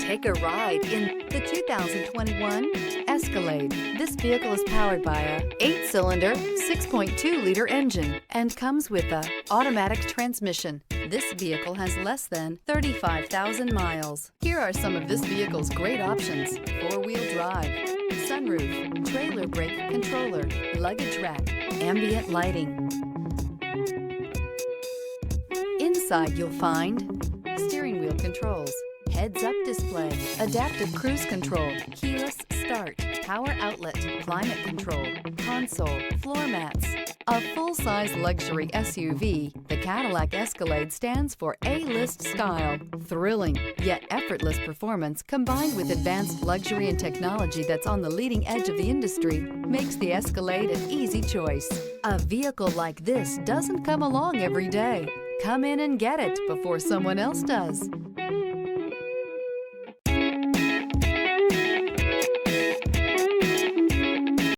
Take a ride in the 2021 Escalade. This vehicle is powered by a 8-cylinder, 6.2-liter engine and comes with a automatic transmission. This vehicle has less than 35,000 miles. Here are some of this vehicle's great options: 4-wheel drive, sunroof, trailer brake controller, luggage rack, ambient lighting. Inside you'll find steering wheel controls, heads-up display, adaptive cruise control, keyless start, power outlet, climate control, console, floor mats. A full-size luxury SUV, the Cadillac Escalade stands for A-list style. Thrilling, yet effortless performance combined with advanced luxury and technology that's on the leading edge of the industry makes the Escalade an easy choice. A vehicle like this doesn't come along every day. Come in and get it before someone else does.